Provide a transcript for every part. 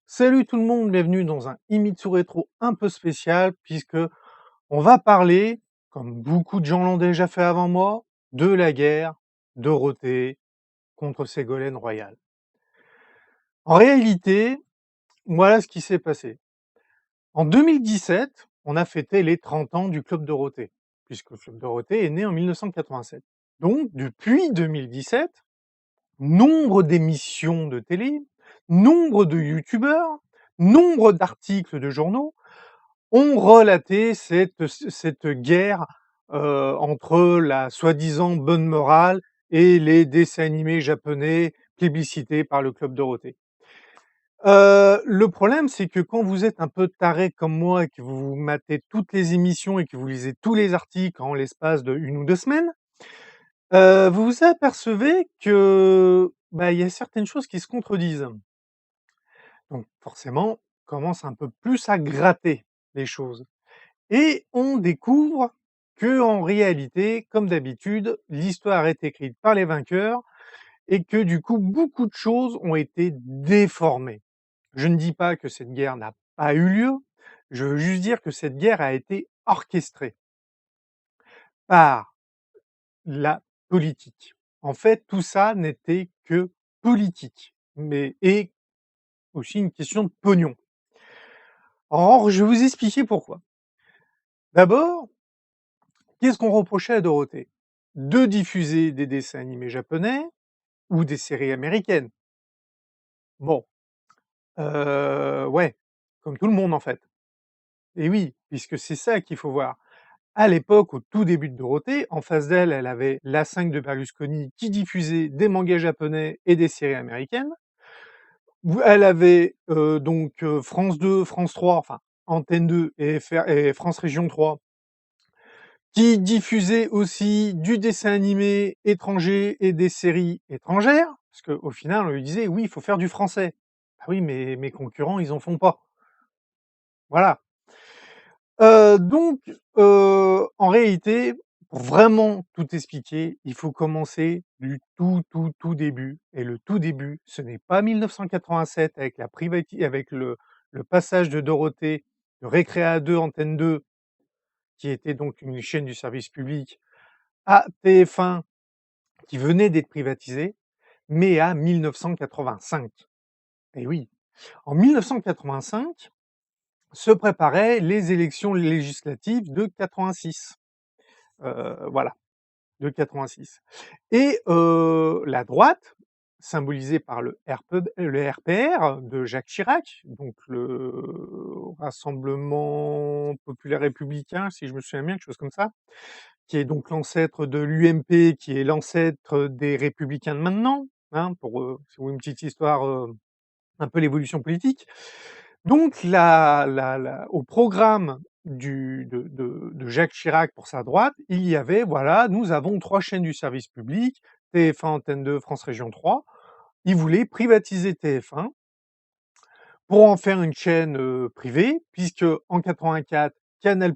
Salut tout le monde, bienvenue dans un Imitsu Rétro un peu spécial puisque on va parler, comme beaucoup de gens l'ont déjà fait avant moi, de la guerre Dorothée contre Ségolène Royal. En réalité, voilà ce qui s'est passé. En 2017, on a fêté les 30 ans du Club Dorothée, puisque le Club Dorothée est né en 1987. Donc, depuis 2017, nombre d'émissions de télé, nombre de youtubeurs, nombre d'articles de journaux ont relaté cette guerre entre la soi-disant bonne morale et les dessins animés japonais plébiscités par le Club Dorothée. Le problème, c'est que quand vous êtes un peu taré comme moi et que vous matez toutes les émissions et que vous lisez tous les articles en l'espace de 1 ou 2 semaines, vous vous apercevez que, bah, il y a certaines choses qui se contredisent. Donc forcément, on commence un peu plus à gratter les choses. Et on découvre que, en réalité, comme d'habitude, l'histoire est écrite par les vainqueurs et que du coup, beaucoup de choses ont été déformées. Je ne dis pas que cette guerre n'a pas eu lieu, je veux juste dire que cette guerre a été orchestrée par la politique. En fait, tout ça n'était que politique, mais et aussi une question de pognon. Or, je vais vous expliquer pourquoi. D'abord, qu'est-ce qu'on reprochait à Dorothée? De diffuser des dessins animés japonais ou des séries américaines. Bon, ouais, comme tout le monde en fait. Et oui, puisque c'est ça qu'il faut voir. À l'époque, au tout début de Dorothée, en face d'elle, elle avait la 5 de Berlusconi qui diffusait des mangas japonais et des séries américaines. Elle avait, France 2, France 3, enfin Antenne 2 et France Région 3 qui diffusait aussi du dessin animé étranger et des séries étrangères, parce qu'au final, on lui disait: «Oui, il faut faire du français». Ah oui, mais mes concurrents, ils en font pas. Voilà. Donc, en réalité, pour vraiment tout expliquer, il faut commencer du tout début et le tout début, ce n'est pas 1987 avec le passage de Dorothée de Récréa 2, Antenne 2, qui était donc une chaîne du service public, à TF1 qui venait d'être privatisé, mais à 1985. Et oui, en 1985 se préparaient les élections législatives de 86. Voilà, de 86. Et la droite, symbolisée par le RPR de Jacques Chirac, donc le Rassemblement populaire républicain, si je me souviens bien, quelque chose comme ça, qui est donc l'ancêtre de l'UMP, qui est l'ancêtre des Républicains de maintenant, hein, pour, si vous voulez une petite histoire, un peu l'évolution politique. Donc au programme de Jacques Chirac pour sa droite, il y avait, voilà, nous avons 3 chaînes du service public, TF1, Antenne 2, France Région 3. Ils voulaient privatiser TF1 pour en faire une chaîne, privée, puisque en 84, Canal+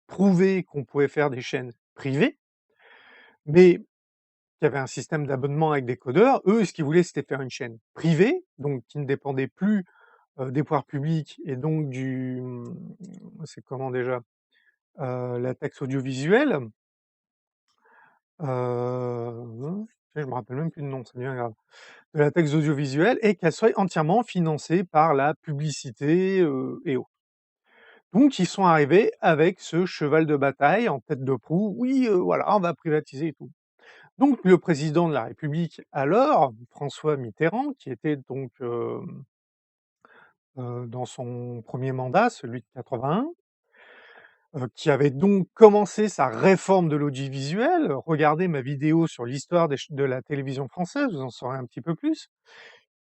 prouvait qu'on pouvait faire des chaînes privées, mais qui avait un système d'abonnement avec des codeurs. Eux, ce qu'ils voulaient, c'était faire une chaîne privée, donc qui ne dépendait plus, des pouvoirs publics et donc c'est comment déjà? La taxe audiovisuelle, je me rappelle même plus le nom, c'est bien grave. De la taxe audiovisuelle et qu'elle soit entièrement financée par la publicité, et autres. Donc ils sont arrivés avec ce cheval de bataille en tête de proue: «Oui, voilà, on va privatiser et tout». Donc le président de la République alors, François Mitterrand, qui était donc, dans son premier mandat, celui de 81, qui avait donc commencé sa réforme de l'audiovisuel. Regardez ma vidéo sur l'histoire de la télévision française, vous en saurez un petit peu plus.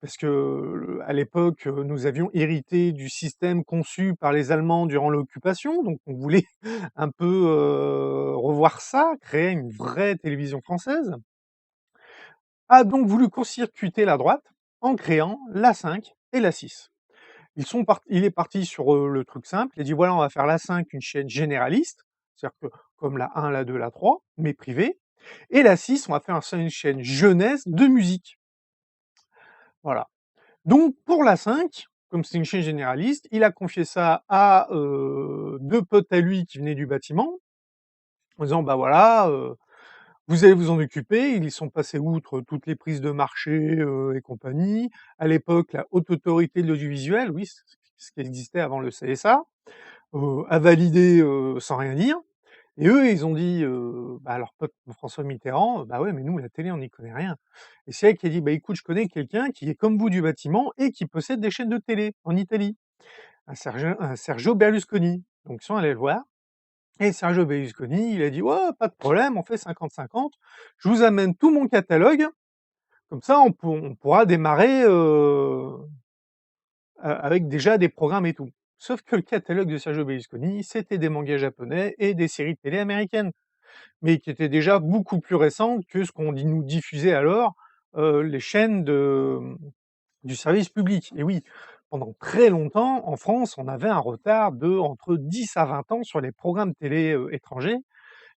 Parce que, à l'époque, nous avions hérité du système conçu par les Allemands durant l'occupation, donc on voulait un peu, revoir ça, créer une vraie télévision française. A donc voulu court-circuiter la droite en créant la 5 et la 6. Il est parti sur, le truc simple, il a dit: «Voilà, on va faire la 5 une chaîne généraliste, c'est-à-dire que comme la 1, la 2, la 3, mais privée, et la 6, on va faire une chaîne jeunesse de musique». Voilà. Donc pour la 5, comme c'est une chaîne généraliste, il a confié ça à, 2 potes à lui qui venaient du bâtiment, en disant: «Bah, voilà, vous allez vous en occuper». Ils sont passés outre toutes les prises de marché, et compagnie. À l'époque, la Haute Autorité de l'Audiovisuel, oui, ce qui existait avant le CSA, a validé, sans rien dire. Et eux, ils ont dit, bah, à leur pote François Mitterrand: «Bah, ouais, mais nous, la télé, on n'y connaît rien». Et c'est elle qui a dit: «Bah, écoute, je connais quelqu'un qui est comme vous du bâtiment et qui possède des chaînes de télé en Italie, un Sergio Berlusconi». Donc ils sont allés le voir et Sergio Berlusconi, il a dit: «Ouais, pas de problème, on fait 50-50. Je vous amène tout mon catalogue, comme ça on pourra démarrer, avec déjà des programmes et tout». Sauf que le catalogue de Sergio Berlusconi, c'était des mangas japonais et des séries de télé américaines, mais qui étaient déjà beaucoup plus récentes que ce qu'on nous diffusait alors, les chaînes du service public. Et oui, pendant très longtemps, en France, on avait un retard de entre 10 à 20 ans sur les programmes télé, étrangers,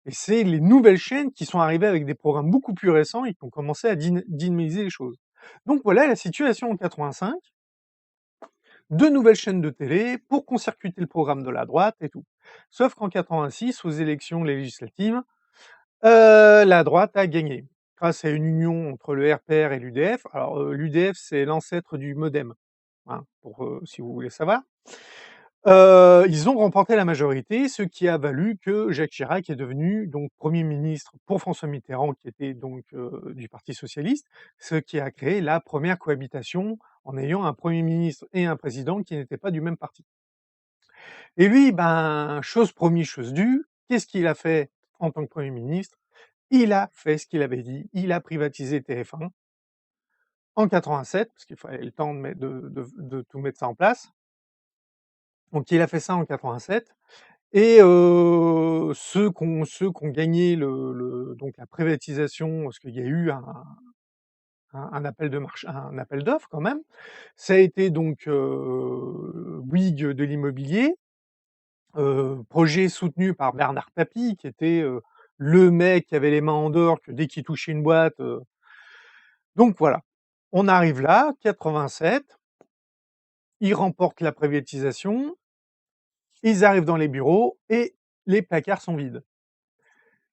et c'est les nouvelles chaînes qui sont arrivées avec des programmes beaucoup plus récents et qui ont commencé à dynamiser les choses. Donc voilà la situation en 85, 2 nouvelles chaînes de télé pour court-circuiter le programme de la droite et tout. Sauf qu'en 86, aux élections législatives, la droite a gagné, grâce à une union entre le RPR et l'UDF. Alors, l'UDF, c'est l'ancêtre du MODEM, hein, pour, si vous voulez savoir. Ils ont remporté la majorité, ce qui a valu que Jacques Chirac est devenu donc 1er ministre pour François Mitterrand, qui était donc, du Parti socialiste, ce qui a créé la première cohabitation en ayant un 1er ministre et un président qui n'étaient pas du même parti. Et lui, ben, chose promise, chose due, qu'est-ce qu'il a fait en tant que 1er ministre? Il a fait ce qu'il avait dit, il a privatisé TF1 en 87, parce qu'il fallait le temps de tout mettre ça en place. Donc il a fait ça en 87, et ceux qui ont gagné donc la privatisation, parce qu'il y a eu un appel de marché, un appel d'offres quand même, ça a été donc, Bouygues de l'immobilier, projet soutenu par Bernard Tapie, qui était, le mec qui avait les mains en or, que dès qu'il touchait une boîte, donc voilà. On arrive là, 87, ils remportent la privatisation, ils arrivent dans les bureaux et les placards sont vides.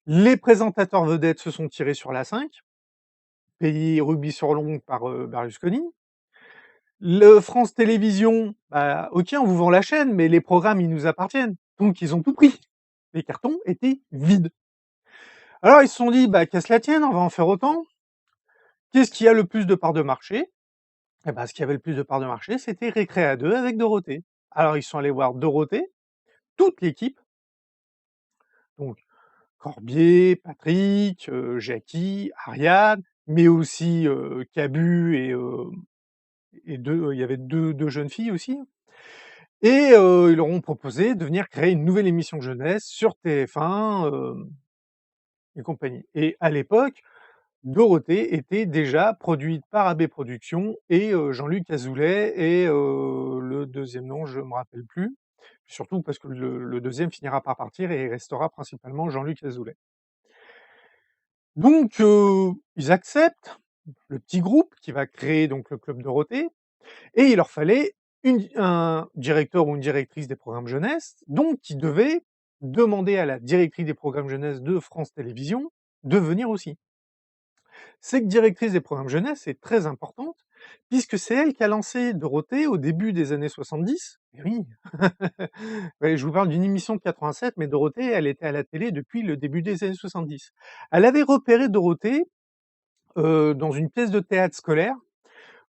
Les présentateurs vedettes se sont tirés sur la 5, payés rubis sur l'ongle par, Berlusconi. Le France Télévisions, bah, OK, on vous vend la chaîne, mais les programmes, ils nous appartiennent. Donc ils ont tout pris. Les cartons étaient vides. Alors ils se sont dit: «Bah, qu'à cela tienne, on va en faire autant». Qu'est-ce qui a le plus de parts de marché? Et bah, ce qui avait le plus de parts de marché, c'était Récréa 2 avec Dorothée. Alors ils sont allés voir Dorothée, toute l'équipe, donc Corbier, Patrick, Jackie, Ariane, mais aussi, Cabu et 2, il y avait deux jeunes filles aussi, et ils leur ont proposé de venir créer une nouvelle émission jeunesse sur TF1, et compagnie. Et à l'époque, Dorothée était déjà produite par AB Productions et Jean-Luc Azoulay et le deuxième nom, je me rappelle plus. Surtout parce que le deuxième finira par partir et il restera principalement Jean-Luc Azoulay. Donc ils acceptent, le petit groupe qui va créer donc le club Dorothée, et il leur fallait un directeur ou une directrice des programmes jeunesse, donc qui devait demander à la directrice des programmes jeunesse de France Télévisions de venir aussi. Cette directrice des programmes jeunesse est très importante, puisque c'est elle qui a lancé Dorothée au début des années 70. Et oui, ouais, je vous parle d'une émission de 87, mais Dorothée, elle était à la télé depuis le début des années 70. Elle avait repéré Dorothée, dans une pièce de théâtre scolaire,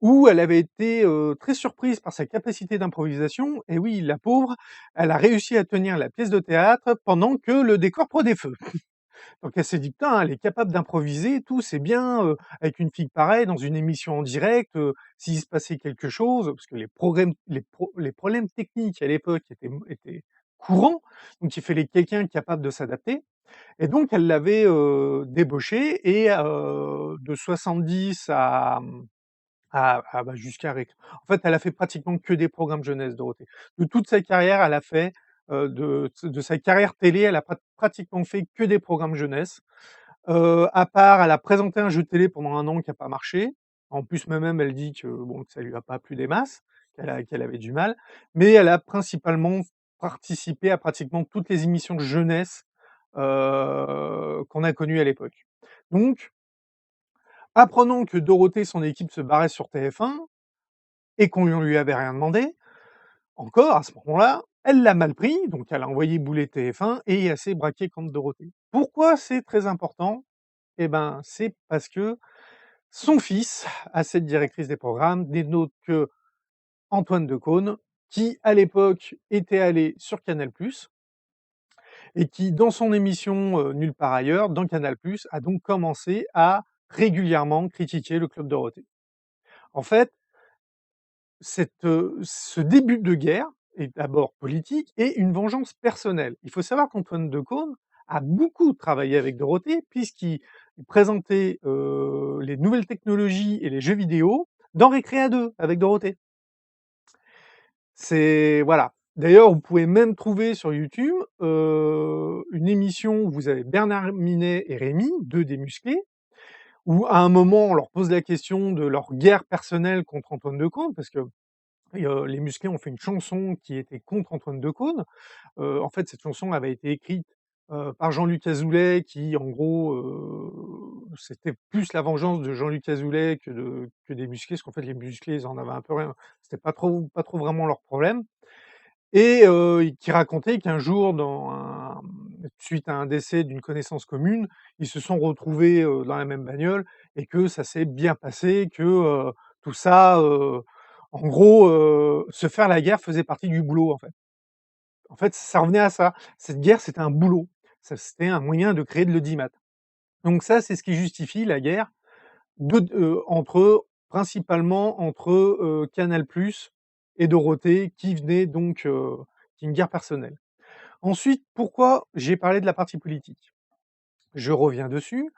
où elle avait été, très surprise par sa capacité d'improvisation. Et oui, la pauvre, elle a réussi à tenir la pièce de théâtre pendant que le décor prenait feu. Donc elle s'est dit: «Putain, elle est capable d'improviser et tout, c'est bien, avec une fille pareille dans une émission en direct, s'il se passait quelque chose», parce que les problèmes techniques à l'époque étaient courants, donc il fallait quelqu'un capable de s'adapter. Et donc elle l'avait, débauchée, et de 70 bah, jusqu'à en fait, elle a fait pratiquement que des programmes jeunesse, Dorothée. De toute sa carrière, elle a fait, de sa carrière télé, elle a pratiquement fait que des programmes jeunesse. À part, elle a présenté un jeu de télé pendant 1 an qui a pas marché. En plus, même elle dit que bon, que ça lui a pas plu des masses, qu'elle avait du mal, mais elle a principalement participé à pratiquement toutes les émissions jeunesse, qu'on a connues à l'époque. Donc, apprenant que Dorothée et son équipe se barraient sur TF1 et qu'on lui avait rien demandé, encore à ce moment-là, elle l'a mal pris, donc elle a envoyé bouler TF1 et elle s'est braquée contre Dorothée. Pourquoi c'est très important? Eh ben, c'est parce que son fils a cette directrice des programmes, n'est autre que Antoine Decaune, qui à l'époque était allé sur Canal+ et qui, dans son émission Nulle part ailleurs, dans Canal+, a donc commencé à régulièrement critiquer le Club Dorothée. En fait, ce début de guerre est d'abord politique et une vengeance personnelle. Il faut savoir qu'Antoine Decaune a beaucoup travaillé avec Dorothée puisqu'il présentait les nouvelles technologies et les jeux vidéo dans Récréa 2 avec Dorothée. C'est voilà. D'ailleurs, vous pouvez même trouver sur YouTube une émission où vous avez Bernard Minet et Rémi, 2 des musclés, où à un moment on leur pose la question de leur guerre personnelle contre Antoine Decaune, parce que les musclés ont fait une chanson qui était contre Antoine Decaune. En fait, cette chanson avait été écrite par Jean-Luc Azoulay qui, en gros, c'était plus la vengeance de Jean-Luc Azoulay que des musclés, parce qu'en fait, les musclés, ils en avaient un peu rien. C'était pas trop vraiment leur problème. Et qui racontait qu'un jour, suite à un décès d'une connaissance commune, ils se sont retrouvés dans la même bagnole et que ça s'est bien passé, que tout ça, en gros, se faire la guerre faisait partie du boulot, en fait. En fait, ça revenait à ça. Cette guerre, c'était un boulot. C'était un moyen de créer de l'audimat. Donc ça, c'est ce qui justifie la guerre principalement entre Canal+ et Dorothée, qui venait donc qui est une guerre personnelle. Ensuite, pourquoi j'ai parlé de la partie politique? Je reviens dessus.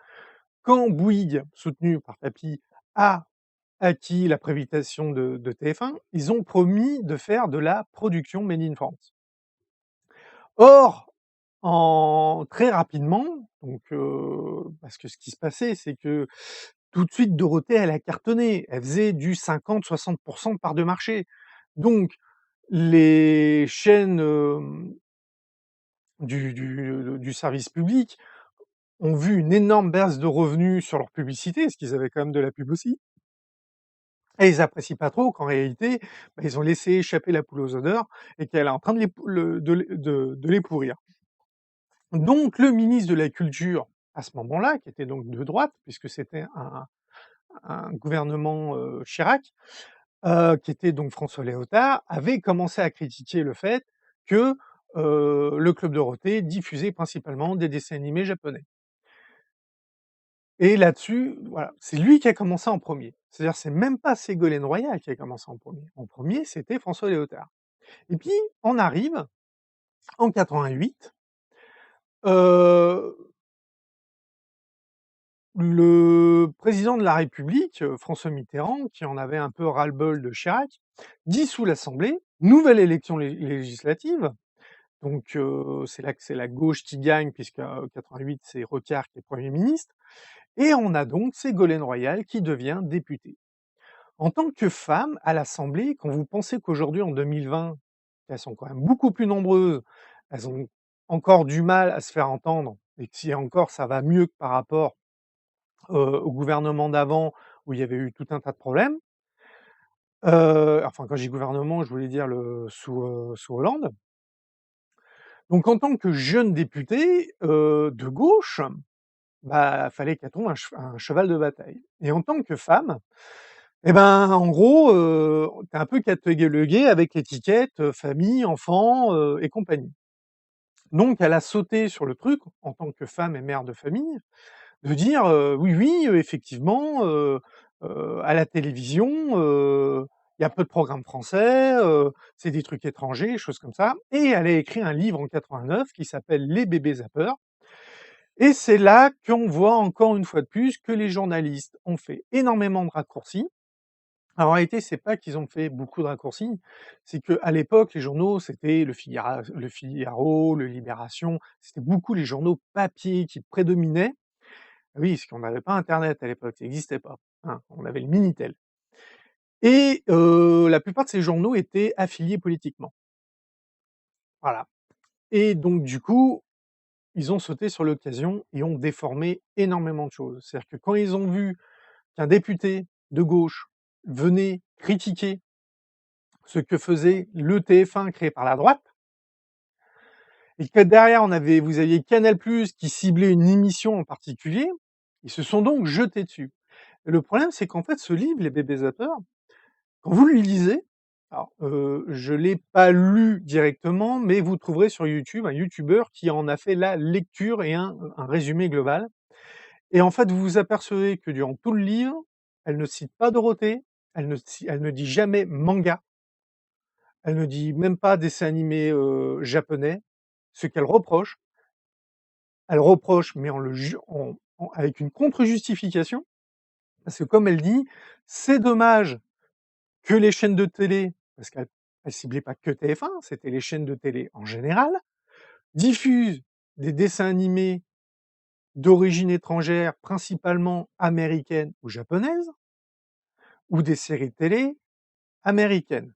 Quand Bouygues, soutenu par Papy, a acquis la prévitation de TF1, ils ont promis de faire de la production made in France. Or, très rapidement, donc parce que ce qui se passait, c'est que tout de suite Dorothée, elle a cartonné. Elle faisait du 50-60 de part de marché. Donc les chaînes, du service public ont vu une énorme baisse de revenus sur leur publicité, parce qu'ils avaient quand même de la pub aussi, et ils apprécient pas trop qu'en réalité, bah, ils ont laissé échapper la poule aux odeurs et qu'elle est en train de les pourrir. Donc le ministre de la Culture, à ce moment-là, qui était donc de droite, puisque c'était un gouvernement, Chirac, qui était donc François Léotard, avait commencé à critiquer le fait que, le Club Dorothée diffusait principalement des dessins animés japonais. Et là-dessus, voilà, c'est lui qui a commencé en premier. C'est-à-dire, c'est même pas Ségolène Royal qui a commencé en premier. En premier, c'était François Léotard. Et puis, on arrive en 88, heu, le président de la République, François Mitterrand, qui en avait un peu ras-le-bol de Chirac, dissout l'Assemblée, nouvelle élection législative, donc c'est là que c'est la gauche qui gagne puisqu'à 88, c'est Rocard qui est Premier ministre, et on a donc Ségolène Royal qui devient députée. En tant que femme à l'Assemblée, quand vous pensez qu'aujourd'hui, en 2020, elles sont quand même beaucoup plus nombreuses, elles ont encore du mal à se faire entendre, et que si encore ça va mieux que par rapport, au gouvernement d'avant où il y avait eu tout un tas de problèmes. Enfin, quand je dis gouvernement, je voulais dire sous Hollande. Donc en tant que jeune députée, de gauche, bah, fallait qu'elle trouve un cheval de bataille, et en tant que femme, et ben, en gros, tu un peu cataloguée avec l'étiquette, famille, enfant, et compagnie. Donc elle a sauté sur le truc, en tant que femme et mère de famille, de dire, «Oui, oui, effectivement, à la télévision, il y a peu de programmes français, c'est des trucs étrangers», choses comme ça, et elle a écrit un livre en 89 qui s'appelle «Les bébés zappeurs», et c'est là qu'on voit encore une fois de plus que les journalistes ont fait énormément de raccourcis. En réalité, c'est pas qu'ils ont fait beaucoup de raccourcis, c'est qu'à l'époque, les journaux, c'était Le Figaro, Le Libération, c'était beaucoup les journaux papier qui prédominaient. Oui, parce qu'on n'avait pas internet à l'époque, ça existait pas, hein, on avait le Minitel. et la plupart de ces journaux étaient affiliés politiquement. Voilà, et donc du coup, ils ont sauté sur l'occasion et ont déformé énormément de choses. C'est-à-dire que quand ils ont vu qu'un député de gauche venait critiquer ce que faisait le TF1 créé par la droite, et que derrière vous aviez Canal+ qui ciblait une émission en particulier, ils se sont donc jetés dessus. Et le problème, c'est qu'en fait, ce livre, Les Bébés zappeurs, quand vous le lisez, alors, je l'ai pas lu directement, mais vous trouverez sur YouTube un youtubeur qui en a fait la lecture et un résumé global. Et en fait, vous vous apercevez que durant tout le livre, elle ne cite pas Dorothée, elle ne dit jamais manga, elle ne dit même pas dessin animé, japonais. Ce qu'elle reproche, elle reproche, mais en le ju en avec une contre-justification, parce que comme elle dit: «C'est dommage que les chaînes de télé», parce qu'elle ciblait pas que TF1, c'était les chaînes de télé en général, «diffusent des dessins animés d'origine étrangère, principalement américaine ou japonaise, ou des séries de télé américaines.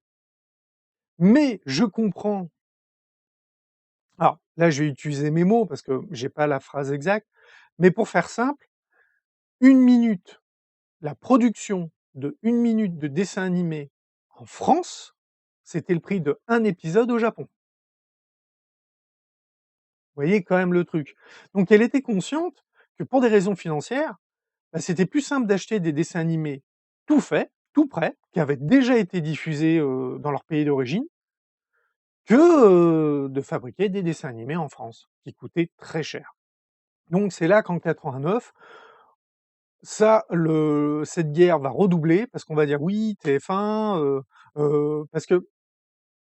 Mais je comprends», alors là, je vais utiliser mes mots parce que j'ai pas la phrase exacte, mais pour faire simple, une minute la production de 1 minute de dessin animé en France, c'était le prix de un épisode au Japon. Vous voyez quand même le truc. Donc elle était consciente que pour des raisons financières, bah, c'était plus simple d'acheter des dessins animés tout faits, tout prêts, qui avaient déjà été diffusés, dans leur pays d'origine, que, de fabriquer des dessins animés en France, qui coûtaient très cher. Donc c'est là qu'en 89, cette guerre va redoubler parce qu'on va dire: «Oui, TF1», parce que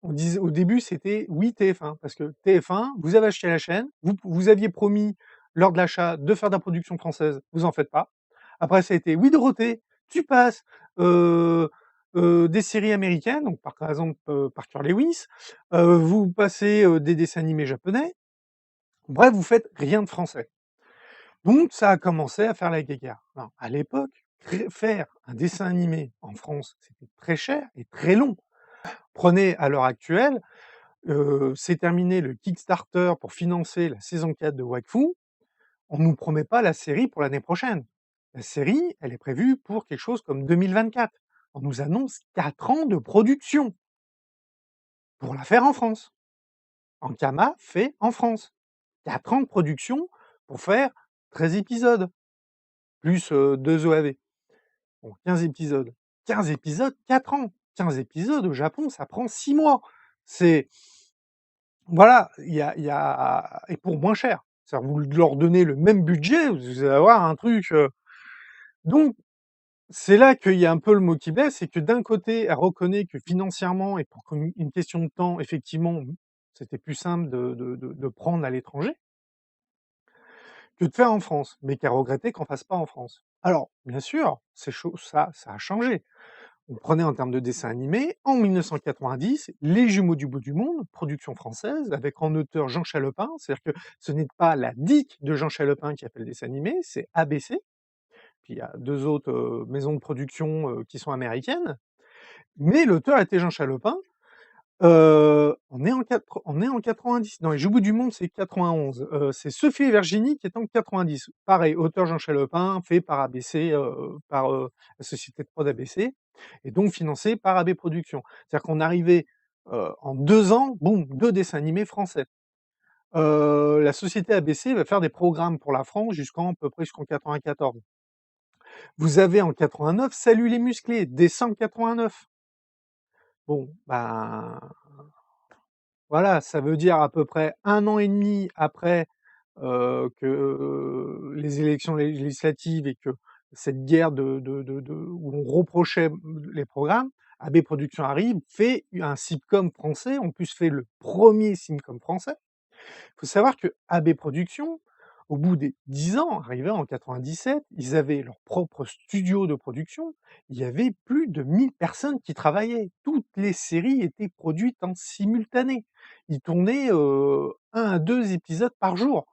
on disait au début, c'était: «Oui, TF1», parce que TF1, vous avez acheté la chaîne, vous aviez promis lors de l'achat de faire de la production française, vous en faites pas. Après ça a été: «Oui, Dorothée, tu passes, heu des séries américaines», donc par exemple, Parker Lewis, vous passez, des dessins animés japonais, bref, vous faites rien de français. Donc ça a commencé à faire la guéguerre. Alors à l'époque, faire un dessin animé en France, c'était très cher et très long. Prenez à l'heure actuelle, c'est terminé le Kickstarter pour financer la saison 4 de Wakfu, on nous promet pas la série pour l'année prochaine. La série, elle est prévue pour quelque chose comme 2024. On nous annonce 4 ans de production pour la faire en France. Ankama fait en France. 4 ans de production pour faire 13 épisodes, plus, 2 OAV. Bon, 15 épisodes. 15 épisodes, 4 ans. 15 épisodes au Japon, ça prend 6 mois. C'est Voilà, il y a et pour moins cher. C'est-à-dire vous leur donnez le même budget, vous allez avoir un truc, donc c'est là qu'il y a un peu le mot qui blesse, c'est que d'un côté, elle reconnaît que financièrement et pour une question de temps, effectivement, c'était plus simple de prendre à l'étranger que de faire en France, mais qu'elle regrettait qu'on fasse pas en France. Alors, bien sûr, ça a changé. On prenait en termes de dessin animé, en 1990, Les Jumeaux du bout du monde, production française, avec en auteur Jean Chalopin, c'est-à-dire que ce n'est pas la DIC de Jean Chalopin qui a fait le dessin animé, c'est ABC, puis il y a 2 autres, maisons de production, qui sont américaines, mais l'auteur était Jean Chalopin. On est en 90. Non, Les Joues du monde, c'est 91. C'est Sophie et Virginie qui est en 90. Pareil, auteur Jean Chalopin, fait par ABC, la société de prod ABC et donc financé par AB Productions. C'est-à-dire qu'on arrivait, en 2 ans, boum, 2 dessins animés français. La société ABC va faire des programmes pour la France jusqu'en à peu près jusqu'en 94. Vous avez en 89 Salut les musclés, décembre 89. Bon, ben voilà, ça veut dire à peu près 1 an et demi après, que les élections législatives et que cette guerre où on reprochait, les programmes, AB Productions arrive, fait un sitcom français, en plus fait le premier sitcom français. Il faut savoir que AB Productions, au bout des 10 ans, arrivé en 97, ils avaient leur propre studio de production. Il y avait plus de 1000 personnes qui travaillaient. Toutes les séries étaient produites en simultané. Ils tournaient, 1 à 2 épisodes par jour.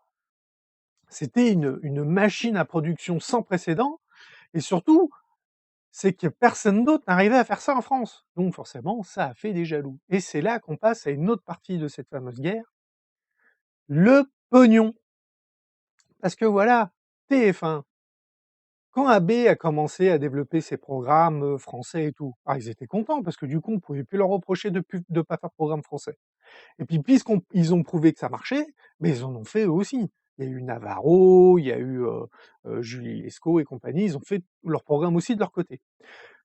C'était une machine à production sans précédent et surtout, c'est que personne d'autre n'arrivait à faire ça en France. Donc forcément, ça a fait des jaloux. Et c'est là qu'on passe à une autre partie de cette fameuse guerre, le pognon. Parce que voilà, TF1, quand AB a commencé à développer ses programmes français et tout, ah, ils étaient contents parce que du coup, on pouvait plus leur reprocher de pas faire de programme français. Et puis puisqu'ils ont prouvé que ça marchait, mais ils en ont fait eux aussi. Il y a eu Navarro, il y a eu Julie Lescaut et compagnie, ils ont fait leur programme aussi de leur côté.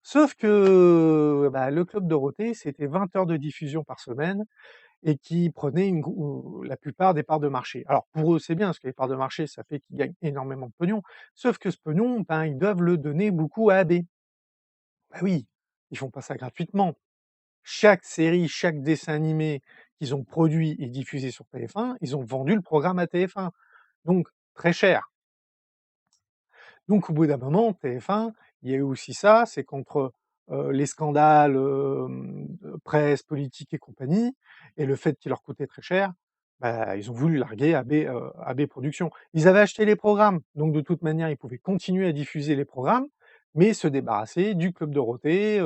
Sauf que bah, le Club Dorothée, c'était 20 heures de diffusion par semaine et qui prenait la plupart des parts de marché. Alors pour eux, c'est bien, parce que les parts de marché, ça fait qu'ils gagnent énormément de pognon. Sauf que ce pognon, ben, ils doivent le donner beaucoup à AB. Bah oui, ils font pas ça gratuitement. Chaque série, chaque dessin animé qu'ils ont produit et diffusé sur TF1, ils ont vendu le programme à TF1. Donc très cher. Donc au bout d'un moment, TF1, il y a eu aussi ça, c'est qu'entre, les scandales, de presse, politique et compagnie, et le fait qu'il leur coûtait très cher, bah, ils ont voulu larguer AB Productions. Ils avaient acheté les programmes, donc de toute manière, ils pouvaient continuer à diffuser les programmes, mais se débarrasser du Club Dorothée,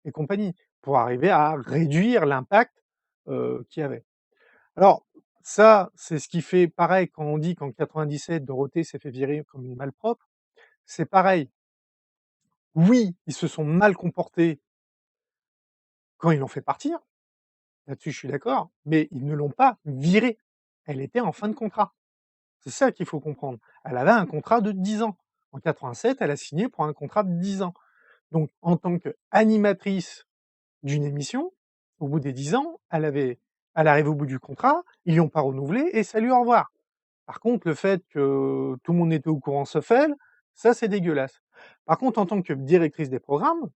et compagnie, pour arriver à réduire l'impact, qu'il y avait. Alors ça, c'est ce qui fait pareil quand on dit qu'en 97, Dorothée s'est fait virer comme une malpropre, c'est pareil. Oui, ils se sont mal comportés quand ils l'ont fait partir, là-dessus je suis d'accord, mais ils ne l'ont pas virée. Elle était en fin de contrat. C'est ça qu'il faut comprendre. Elle avait un contrat de 10 ans. En 87, elle a signé pour un contrat de 10 ans. Donc en tant qu'animatrice d'une émission, au bout des 10 ans, elle arrive au bout du contrat, ils lui ont pas renouvelé et salut, au revoir. Par contre, le fait que tout le monde était au courant sauf elle, ça c'est dégueulasse. Par contre, en tant que directrice des programmes,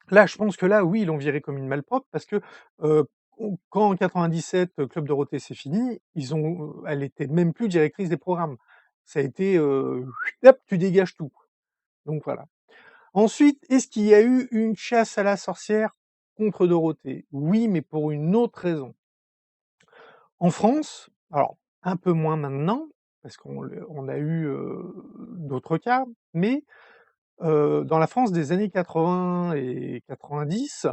là, je pense que là, oui, ils l'ont virée comme une malpropre parce que, quand en 97, Club Dorothée c'est fini, elle était même plus directrice des programmes. Ça a été, hop, tu dégages tout. Donc voilà. Ensuite, est-ce qu'il y a eu une chasse à la sorcière contre Dorothée? Oui, mais pour une autre raison. En France, alors un peu moins maintenant, parce on a eu, d'autres cas, mais, dans la France des années 80 et 90,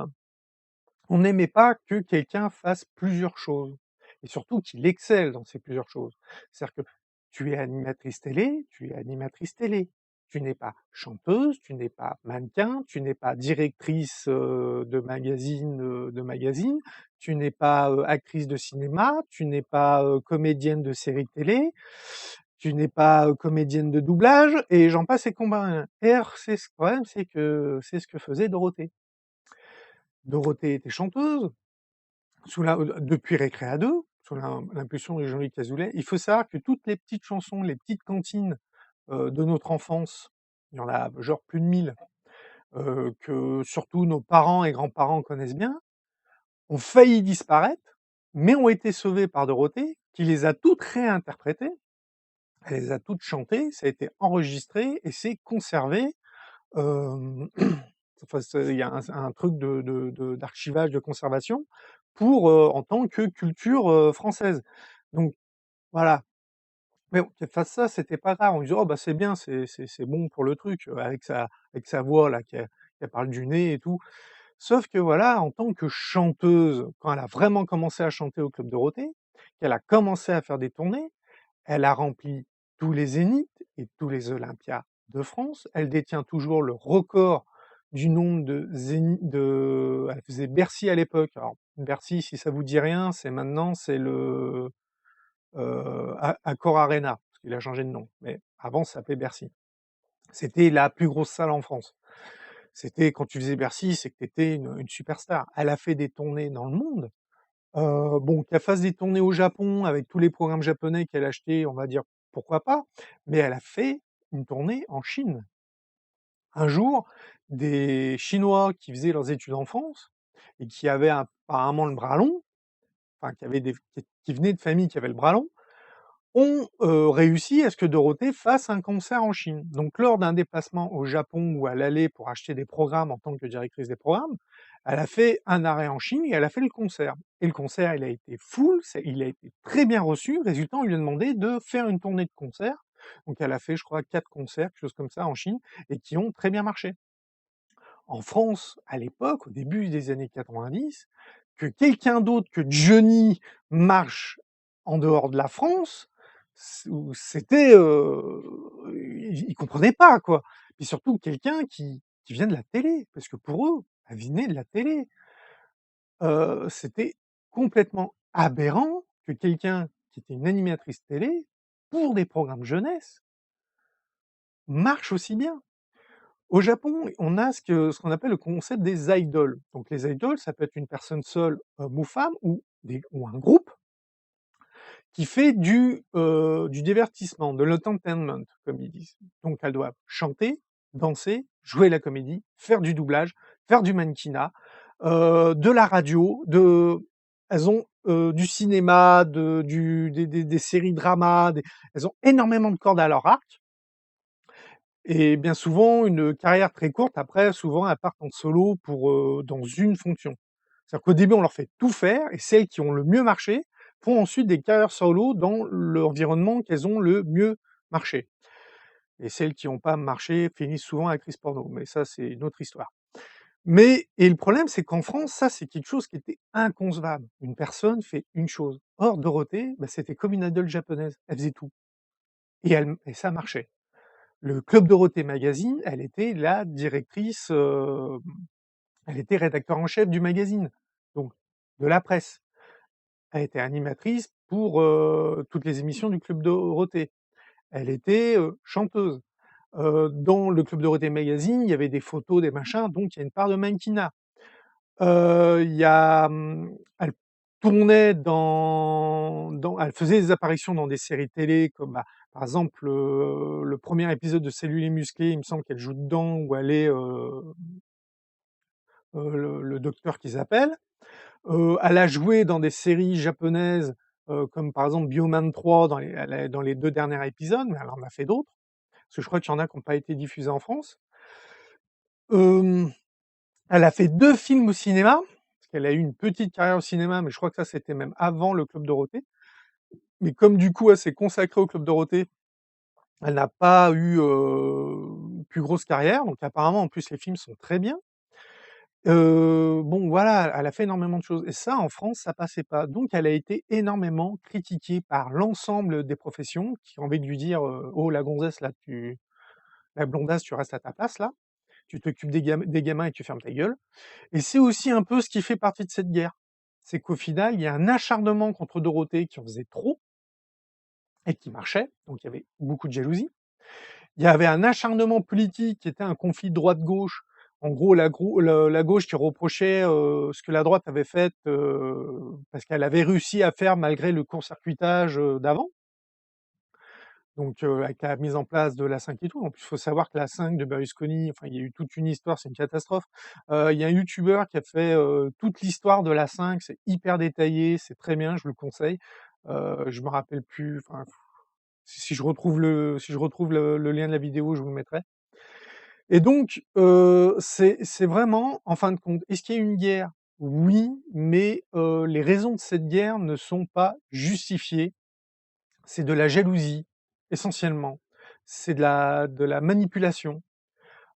on n'aimait pas que quelqu'un fasse plusieurs choses et surtout qu'il excelle dans ces plusieurs choses. C'est-à-dire que tu es animatrice télé, tu es animatrice télé. Tu n'es pas chanteuse, tu n'es pas mannequin, tu n'es pas directrice, de magazine, tu n'es pas, actrice de cinéma, tu n'es pas, comédienne de série télé, tu n'es pas, comédienne de doublage et j'en passe et combien. Et alors c'est ce problème, c'est que c'est ce que faisait Dorothée. Dorothée était chanteuse, depuis Récréa 2, sous l'impulsion de Jean-Luc Azoulay. Il faut savoir que toutes les petites chansons, les petites cantines, de notre enfance, il y en a genre plus de 1000, que surtout nos parents et grands-parents connaissent bien, ont failli disparaître, mais ont été sauvées par Dorothée, qui les a toutes réinterprétées, elle les a toutes chantées, ça a été enregistré et c'est conservé, hem, enfin il y a un truc d'archivage, de conservation pour, en tant que culture, française. Donc voilà. Mais bon, qu'elle fasse ça, c'était pas grave. On disait: «Oh bah c'est bien, c'est bon pour le truc», avec sa voix là qui parle du nez et tout. Sauf que voilà, en tant que chanteuse, quand elle a vraiment commencé à chanter au Club Dorothée, qu'elle a commencé à faire des tournées, elle a rempli tous les zéniths et tous les Olympias de France. Elle détient toujours le record du nombre de elle faisait Bercy à l'époque. Alors Bercy, si ça vous dit rien, c'est le, Accor Arena, parce qu'il a changé de nom, mais avant ça s'appelait Bercy. C'était la plus grosse salle en France. C'était quand tu faisais Bercy, c'est que tu étais une superstar. Elle a fait des tournées dans le monde. Bon, qu'elle fasse des tournées au Japon avec tous les programmes japonais qu'elle achetait, on va dire pourquoi pas, mais elle a fait une tournée en Chine. Un jour, des Chinois qui faisaient leurs études en France et qui avaient apparemment le bras long, enfin qui venaient de familles qui avaient le bras long, ont, réussi à ce que Dorothée fasse un concert en Chine. Donc lors d'un déplacement au Japon où elle allait pour acheter des programmes en tant que directrice des programmes, elle a fait un arrêt en Chine et elle a fait le concert. Et le concert, il a été full, il a été très bien reçu. Résultat, on lui a demandé de faire une tournée de concerts. Donc elle a fait, je crois, 4 concerts, quelque chose comme ça en Chine et qui ont très bien marché. en France, à l'époque, au début des années 90, que quelqu'un d'autre que Johnny marche en dehors de la France, c'était, ils comprenaient pas, quoi. Puis surtout quelqu'un qui vient de la télé, parce que pour eux, elle venait de la télé. C'était complètement aberrant que quelqu'un qui était une animatrice télé, pour des programmes jeunesse, marche aussi bien. Au Japon, on a ce qu'on appelle le concept des idoles. Donc les idoles, ça peut être une personne seule, homme ou femme, ou un groupe qui fait du divertissement, de l'entertainment, comme ils disent. Donc elles doivent chanter, danser, jouer la comédie, faire du doublage, faire du mannequinat, de la radio, elles ont, du cinéma, des séries dramas, elles ont énormément de cordes à leur arc et bien souvent une carrière très courte. Après, souvent, elles partent en solo dans une fonction. C'est-à-dire qu'au début, on leur fait tout faire et celles qui ont le mieux marché font ensuite des carrières solo dans l'environnement qu'elles ont le mieux marché et celles qui n'ont pas marché finissent souvent actrices porno, mais ça, c'est une autre histoire. Et le problème, c'est qu'en France, ça, c'est quelque chose qui était inconcevable. Une personne fait une chose. Or, Dorothée, bah, c'était comme une idole japonaise, elle faisait tout et ça marchait. Le Club Dorothée Magazine, elle était la directrice, elle était rédacteur en chef du magazine, donc de la presse. Elle était animatrice pour, toutes les émissions du Club Dorothée. Elle était, chanteuse. Dans le Club Dorothée Magazine, il y avait des photos, des machins, donc il y a une part de mannequinat. Elle tournait elle faisait des apparitions dans des séries télé comme, bah, par exemple, le premier épisode de Salut les musclés, il me semble qu'elle joue dedans où elle est, le docteur qu'ils appellent. Elle a joué dans des séries japonaises, comme par exemple Bioman 3 dans les 2 derniers épisodes, mais elle en a fait d'autres, parce que je crois qu'il y en a qui ont pas été diffusés en France. Hem, Elle a fait 2 films au cinéma, parce qu'elle a eu une petite carrière au cinéma, mais je crois que ça, c'était même avant le Club Dorothée. Mais comme du coup, elle s'est consacrée au Club Dorothée, elle n'a pas eu, plus grosse carrière, donc apparemment, en plus, les films sont très bien. Bon voilà, elle a fait énormément de choses et ça, en France, ça passait pas. Donc elle a été énormément critiquée par l'ensemble des professions qui ont envie de lui dire, «Oh la gonzesse là, la blondasse, tu restes à ta place là, tu t'occupes des gamins et tu fermes ta gueule». Et c'est aussi un peu ce qui fait partie de cette guerre. C'est qu'au final, il y a un acharnement contre Dorothée qui en faisait trop et qui marchait, donc il y avait beaucoup de jalousie. Il y avait un acharnement politique qui était un conflit droite-gauche. En gros, la gauche qui reprochait, ce que la droite avait fait, parce qu'elle avait réussi à faire malgré le court-circuitage, d'avant. Donc, avec la mise en place de l'A5 et tout. En plus, il faut savoir que l'A5 de Berlusconi, enfin, il y a eu toute une histoire, c'est une catastrophe. Il y a un youtubeur qui a fait, toute l'histoire de l'A5, c'est hyper détaillé, c'est très bien, je vous le conseille. Je me rappelle plus, enfin, si je retrouve le lien de la vidéo, je vous le mettrai. Et donc, c'est vraiment, en fin de compte, est-ce qu'il y a eu une guerre? Oui, mais, les raisons de cette guerre ne sont pas justifiées. C'est de la jalousie, essentiellement. C'est de la manipulation.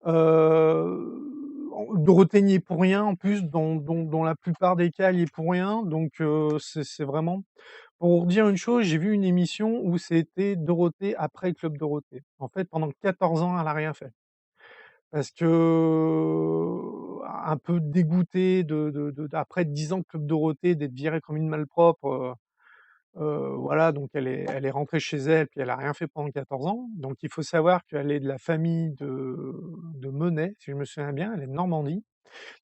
Dorothée n'y est pour rien, en plus, dans la plupart des cas, elle y est pour rien, donc c'est vraiment pour vous dire une chose, j'ai vu une émission où c'était Dorothée après Club Dorothée. En fait, pendant 14 ans, elle a rien fait. Parce que, un peu dégoûtée après 10 ans de Club Dorothée, d'être virée comme une malpropre, voilà, donc elle est rentrée chez elle, puis elle a rien fait pendant 14 ans. Donc il faut savoir qu'elle est de la famille de Menai, si je me souviens bien, elle est de Normandie.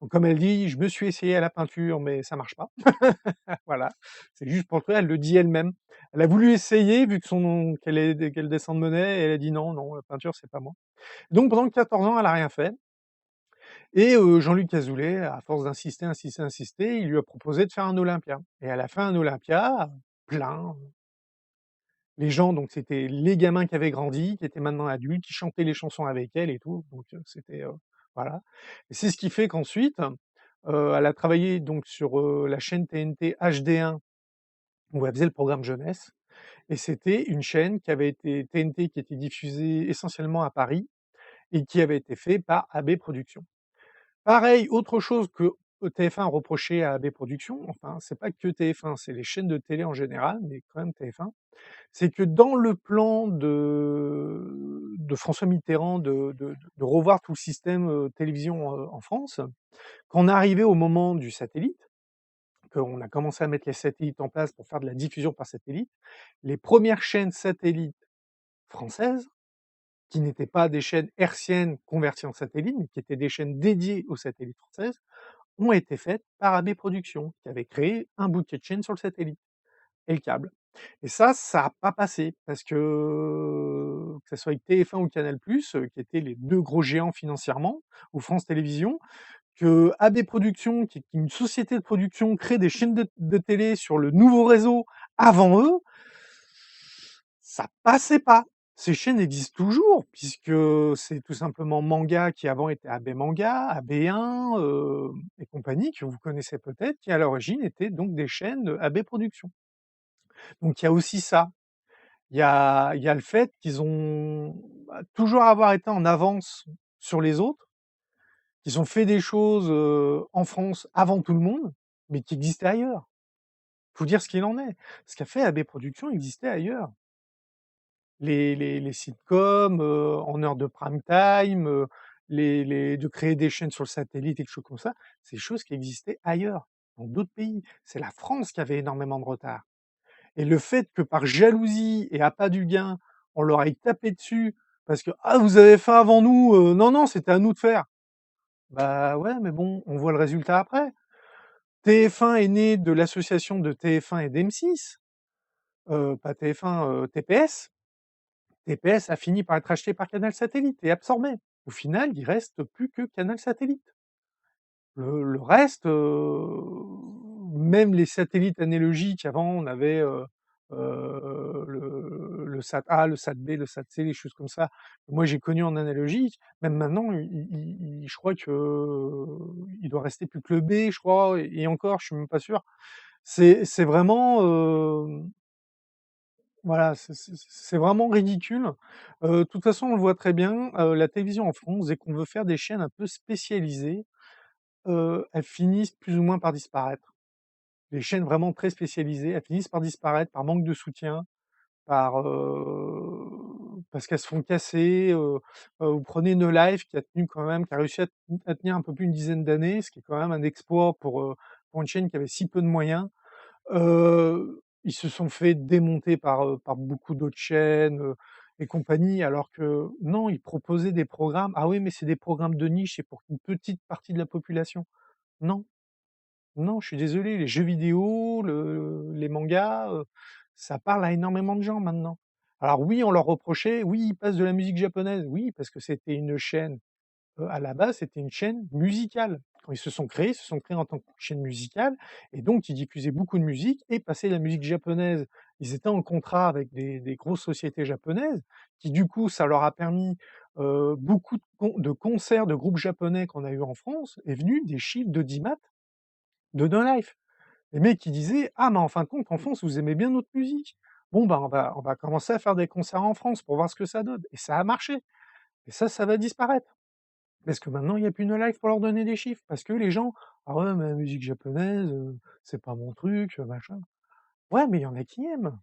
Donc comme elle dit: «Je me suis essayée à la peinture, mais ça marche pas». Voilà, c'est juste pour le truc, elle le dit elle-même. Elle a voulu essayer vu que qu'elle descend de Menai et elle a dit: «Non, non, la peinture, c'est pas moi». Donc pendant 14 ans, elle a rien fait et Jean-Luc Azoulay, à force d'insister, insister, insister, il lui a proposé de faire un Olympia et elle a fait un Olympia plein. Les gens, donc c'était les gamins qui avaient grandi, qui étaient maintenant adultes, qui chantaient les chansons avec elle et tout, donc c'était, voilà. Et c'est ce qui fait qu'ensuite, elle a travaillé donc sur, la chaîne TNT HD1 où elle faisait le programme jeunesse et c'était une chaîne qui avait été TNT qui était diffusée essentiellement à Paris et qui avait été fait par AB Productions. Pareil, autre chose que TF1 reprochait à AB Productions, enfin, c'est pas que TF1, c'est les chaînes de télé en général, mais quand même TF1, c'est que dans le plan de François Mitterrand de revoir tout le système, télévision, en France, quand on est arrivé au moment du satellite, qu'on a commencé à mettre les satellites en place pour faire de la diffusion par satellite, les premières chaînes satellites françaises, qui n'étaient pas des chaînes hertziennes converties en satellite, mais qui étaient des chaînes dédiées aux satellites françaises, ont été faites par AB Productions, qui avait créé un bouquet de chaînes sur le satellite et le câble. Et ça a pas passé parce que ça soit avec TF1 ou Canal+, qui étaient les 2 gros géants financièrement, ou France Télévisions, que AB Productions, qui est une société de production, crée des chaînes de télé sur le nouveau réseau avant eux, ça passait pas. Ces chaînes existent toujours, puisque c'est tout simplement Manga qui avant était AB Manga, AB1, et compagnie, que vous connaissez peut-être, qui à l'origine étaient donc des chaînes de AB Productions. Donc il y a aussi ça. Il y a le fait qu'ils ont, toujours avoir été en avance sur les autres, qu'ils ont fait des choses, en France avant tout le monde, mais qui existaient ailleurs. Faut dire ce qu'il en est. Ce qu'a fait AB Productions existait ailleurs. Les sitcoms, en heure de prime time, les de créer des chaînes sur le satellite et des choses comme ça, c'est des choses qui existaient ailleurs, dans d'autres pays. C'est la France qui avait énormément de retard. Et le fait que par jalousie et appât du gain, on leur aille tapé dessus parce que: «Ah vous avez fait avant nous, non, non, c'était à nous de faire». Bah ouais, mais bon, on voit le résultat après. TF1 est né de l'association de TF1 et d'M6, pas TF1, TPS. TPS a fini par être acheté par Canal Satellite et absorbé. Au final, il reste plus que Canal Satellite. Le reste, même les satellites analogiques, avant on avait, le Sat A, le Sat B, le Sat C, les choses comme ça. Moi j'ai connu en analogique, même maintenant je crois que, il doit rester plus que le B, je crois, et encore, je suis même pas sûr. C'est vraiment, voilà, c'est vraiment ridicule. De toute façon, on le voit très bien, la télévision en France, dès qu'on veut faire des chaînes un peu spécialisées, elles finissent plus ou moins par disparaître. Les chaînes vraiment très spécialisées, elles finissent par disparaître par manque de soutien, parce qu'elles se font casser, vous prenez No Life qui a tenu quand même, qui a réussi à tenir un peu plus d'une dizaine d'années, ce qui est quand même un exploit pour une chaîne qui avait si peu de moyens. Ils se sont fait démonter par beaucoup d'autres chaînes, et compagnie, alors que non, ils proposaient des programmes. Ah oui, mais c'est des programmes de niche, c'est pour une petite partie de la population. Non, non, je suis désolé, les jeux vidéo, les mangas, ça parle à énormément de gens maintenant. Alors oui, on leur reprochait: «Oui, ils passent de la musique japonaise». Oui, parce que c'était une chaîne, à la base, c'était une chaîne musicale. Quand ils se sont créés en tant que chaîne musicale, et donc ils diffusaient beaucoup de musique et passaient la musique japonaise. Ils étaient en contrat avec des grosses sociétés japonaises qui, du coup, ça leur a permis, beaucoup de concerts de groupes japonais qu'on a eu en France est venu des chiffres d'audimat de No Life. Les mecs qui disaient: «Ah mais en fin de compte, en France, vous aimez bien notre musique. Bon, bah, on va commencer à faire des concerts en France pour voir ce que ça donne», et ça a marché. Et ça va disparaître. Parce que maintenant, il y a plus No Life pour leur donner des chiffres. Parce que les gens: «Ah ouais, mais la musique japonaise, c'est pas mon truc, machin». Ouais, mais il y en a qui aiment.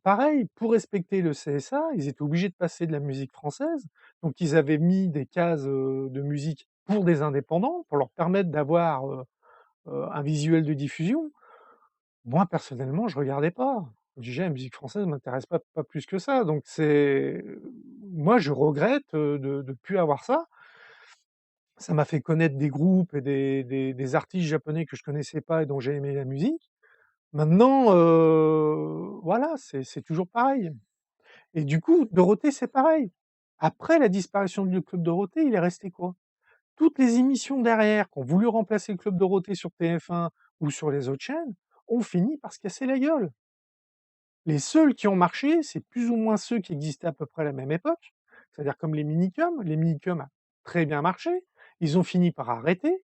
Pareil, pour respecter le CSA, ils étaient obligés de passer de la musique française. Donc ils avaient mis des cases, de musique pour des indépendants, pour leur permettre d'avoir, un visuel de diffusion. Moi, personnellement, je regardais pas. Déjà, la musique française m'intéresse pas plus que ça. Donc moi, je regrette, de plus avoir ça. Ça m'a fait connaître des groupes et des artistes japonais que je connaissais pas et dont j'ai aimé la musique. Maintenant, voilà, c'est toujours pareil. Et du coup, Dorothée, c'est pareil. Après la disparition du club Dorothée, il est resté quoi? Toutes les émissions derrière qui ont voulu remplacer le club Dorothée sur TF1 ou sur les autres chaînes, ont fini par se casser la gueule. Les seuls qui ont marché, c'est plus ou moins ceux qui existaient à peu près à la même époque, c'est-à-dire comme les Minicums. Les Minicums a très bien marché, ils ont fini par arrêter,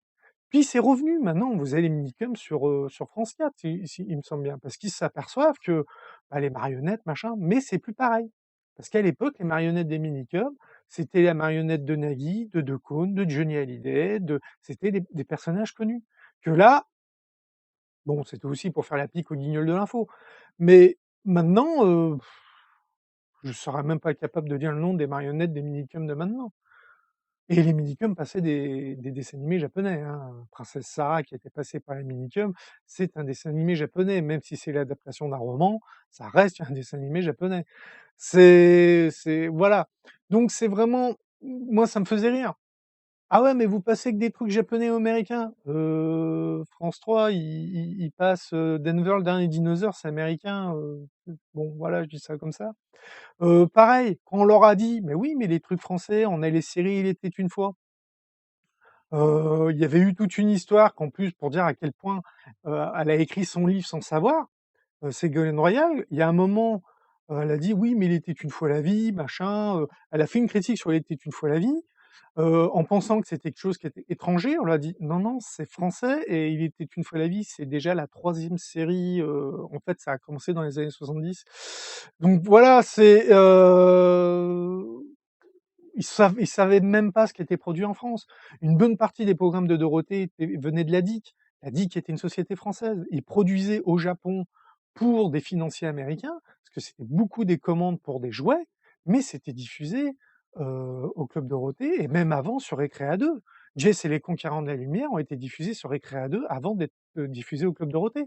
puis c'est revenu. Maintenant, vous avez les Minicums sur France 4, il me semble bien, parce qu'ils s'aperçoivent que, bah, les marionnettes, machin, mais c'est plus pareil. Parce qu'à l'époque, les marionnettes des Minicums, c'était la marionnette de Nagui, de Decaune, de Johnny Hallyday, c'était des personnages connus. Que là, bon, c'était aussi pour faire la pique aux Guignols de l'info. Mais maintenant, je serais même pas capable de dire le nom des marionnettes des Minicums de maintenant. Et les Minicums passaient des dessins animés japonais, hein. Princesse Sarah qui était passée par les Minicums, c'est un dessin animé japonais, même si c'est l'adaptation d'un roman, ça reste un dessin animé japonais. C'est voilà. Donc c'est vraiment moi ça me faisait rire. «Ah ouais, mais vous passez que des trucs japonais ou américains?» France 3, ils passent, Denver le dernier dinosaure, c'est américain, bon voilà, je dis ça comme ça. Pareil, quand on leur a dit: «Mais oui, mais les trucs français, on a les séries Il était une fois». Il y avait eu toute une histoire qu'en plus pour dire à quel point, elle a écrit son livre sans savoir, Ségolène Royal. Il y a un moment, elle a dit: «Oui, mais il était une fois la vie, machin», elle a fait une critique sur Il était une fois la vie, en pensant que c'était quelque chose qui était étranger. On lui a dit: «Non, non, c'est français et Il était une fois la vie, c'est déjà la troisième série», en fait, ça a commencé dans les années 70. Donc voilà, ils savaient même pas ce qui était produit en France. Une bonne partie des programmes de Dorothée venaient de la DIC. La DIC était une société française. Ils produisaient au Japon pour des financiers américains, parce que c'était beaucoup des commandes pour des jouets, mais c'était diffusé au Club Dorothée et même avant sur Récréa 2. Jess et les Conquérants de la Lumière ont été diffusés sur Récréa 2 avant d'être diffusés au Club Dorothée.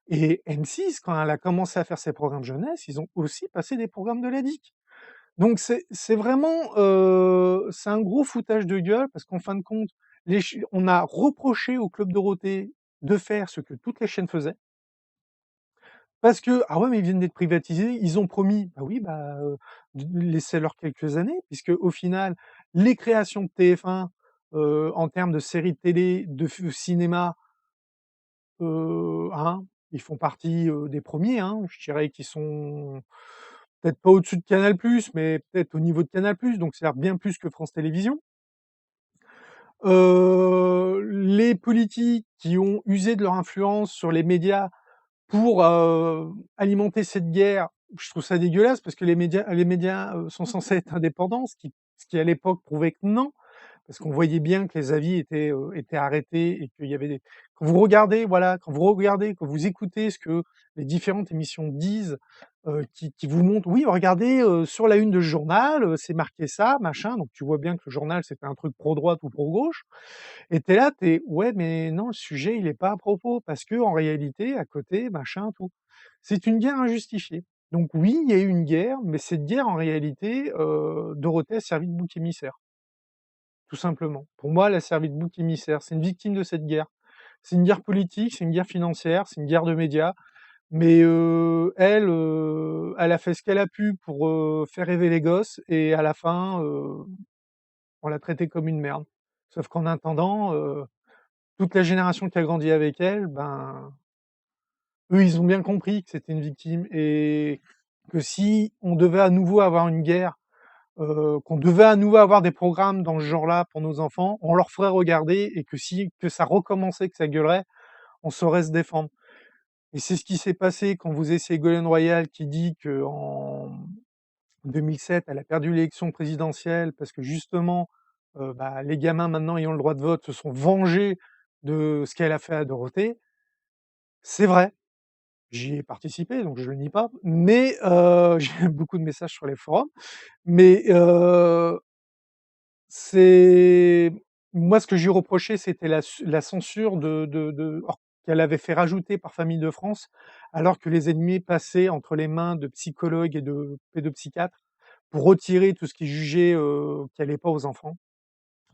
Et M6, quand elle a commencé à faire ses programmes jeunesse, ils ont aussi passé des programmes de la DIC. Donc c'est vraiment, c'est un gros foutage de gueule parce qu'en fin de compte, on a reproché au Club Dorothée de faire ce que toutes les chaînes faisaient. Parce que: «Ah ouais, mais ils viennent d'être privatisés, ils ont promis». Bah oui, bah, laissez-leur quelques années puisque au final, les créations de TF1, en termes de séries de télé, de cinéma, hein, ils font partie, des premiers, hein. Je dirais qu'ils sont peut-être pas au-dessus de Canal+, mais peut-être au niveau de Canal+, donc c'est-à-dire bien plus que France Télévisions. Les politiques qui ont usé de leur influence sur les médias pour, alimenter cette guerre, je trouve ça dégueulasse parce que les médias, sont censés être indépendants, ce qui à l'époque prouvait que non. Parce qu'on voyait bien que les avis étaient arrêtés et qu'il y avait des quand vous regardez, voilà, quand vous écoutez ce que les différentes émissions disent, qui vous montrent: «Oui, regardez, sur la une de ce journal, c'est marqué ça, machin», donc tu vois bien que le journal, c'était un truc pro droite ou pro gauche et tu es là, tu es: «Ouais, mais non, le sujet, il est pas à propos parce qu'en réalité, à côté, machin, tout». C'est une guerre injustifiée. Donc oui, il y a eu une guerre, mais cette guerre, en réalité, Dorothée a servi de bouc émissaire. Tout simplement. Pour moi, elle a servi de bouc émissaire. C'est une victime de cette guerre. C'est une guerre politique, c'est une guerre financière, c'est une guerre de médias, mais elle, elle a fait ce qu'elle a pu pour, faire rêver les gosses et à la fin, on l'a traitée comme une merde. Sauf qu'en attendant, toute la génération qui a grandi avec elle, ben, eux, ils ont bien compris que c'était une victime et que si on devait à nouveau avoir une guerre, qu'on devait à nouveau avoir des programmes dans ce genre-là pour nos enfants, on leur ferait regarder et que ça recommençait, que ça gueulerait, on saurait se défendre. Et c'est ce qui s'est passé quand vous avez Ségolène Royal qui dit qu'en 2007, elle a perdu l'élection présidentielle parce que justement, bah, les gamins maintenant ayant le droit de vote se sont vengés de ce qu'elle a fait à Dorothée. C'est vrai, j'y ai participé, donc je le nie pas, mais j'ai beaucoup de messages sur les forums, mais c'est moi ce que je lui reprochais, c'était la censure qu'elle avait fait rajouter par Famille de France, alors que les ennemis passaient entre les mains de psychologues et de pédopsychiatres pour retirer tout ce qui jugeait, qui allait pas aux enfants.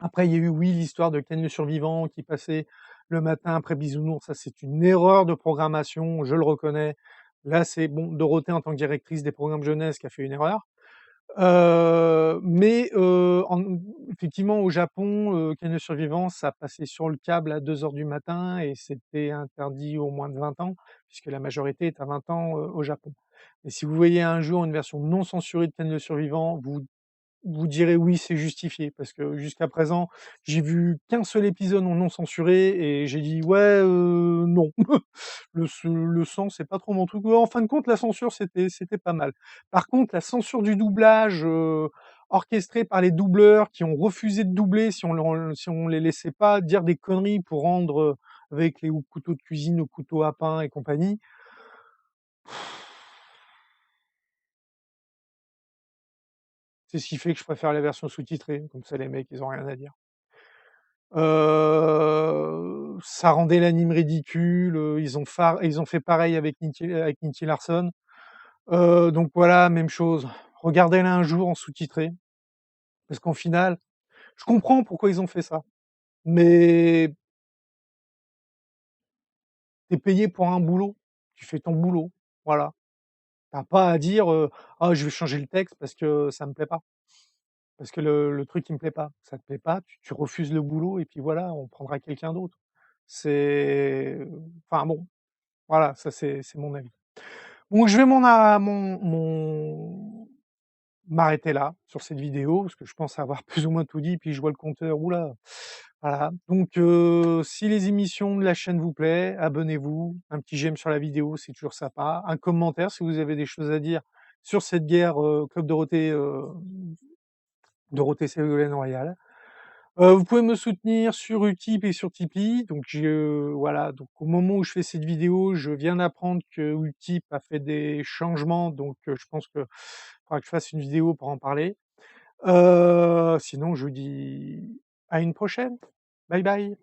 Après il y a eu, oui, l'histoire de Ken le survivant qui passait le matin après Bisounours, ça c'est une erreur de programmation, je le reconnais. Là, c'est bon, Dorothée en tant que directrice des programmes jeunesse qui a fait une erreur. Mais effectivement, au Japon, Ken le survivant, ça passait sur le câble à 2 heures du matin et c'était interdit aux moins de 20 ans, puisque la majorité est à 20 ans, au Japon. Et si vous voyez un jour une version non censurée de Ken le survivant, vous direz: «Oui, c'est justifié», parce que jusqu'à présent, j'ai vu qu'un seul épisode en non censuré et j'ai dit: «Ouais, non, le sang, c'est pas trop mon truc». Ouais, en fin de compte, la censure, c'était pas mal. Par contre, la censure du doublage, orchestrée par les doubleurs qui ont refusé de doubler si on les laissait pas dire des conneries pour rendre, avec les couteaux de cuisine, aux couteaux à pain et compagnie. C'est ce qui fait que je préfère la version sous-titrée, comme ça les mecs, ils ont rien à dire. Ça rendait l'anime ridicule, ils ont fait pareil avec Nicky Larson. Donc voilà, même chose. Regardez-la un jour en sous-titré, parce qu'en final, je comprends pourquoi ils ont fait ça, mais tu es payé pour un boulot, tu fais ton boulot, voilà. Tu as pas à dire, «Ah, je vais changer le texte parce que ça me plaît pas». Parce que le truc il me plaît pas. Ça te plaît pas, tu refuses le boulot et puis voilà, on prendra quelqu'un d'autre. C'est enfin bon, voilà, ça c'est mon avis. Bon, je vais m'arrêter là, sur cette vidéo, parce que je pense avoir plus ou moins tout dit, puis je vois le compteur, ouh là! Voilà, donc si les émissions de la chaîne vous plaît, abonnez-vous, un petit j'aime sur la vidéo, c'est toujours sympa, un commentaire si vous avez des choses à dire sur cette guerre, Club Dorothée Ségolène Royal. Vous pouvez me soutenir sur Utip et sur Tipeee, donc voilà, donc au moment où je fais cette vidéo, je viens d'apprendre que Utip a fait des changements, donc je pense qu'il faudra que je fasse une vidéo pour en parler. Sinon je vous dis à une prochaine. Bye bye.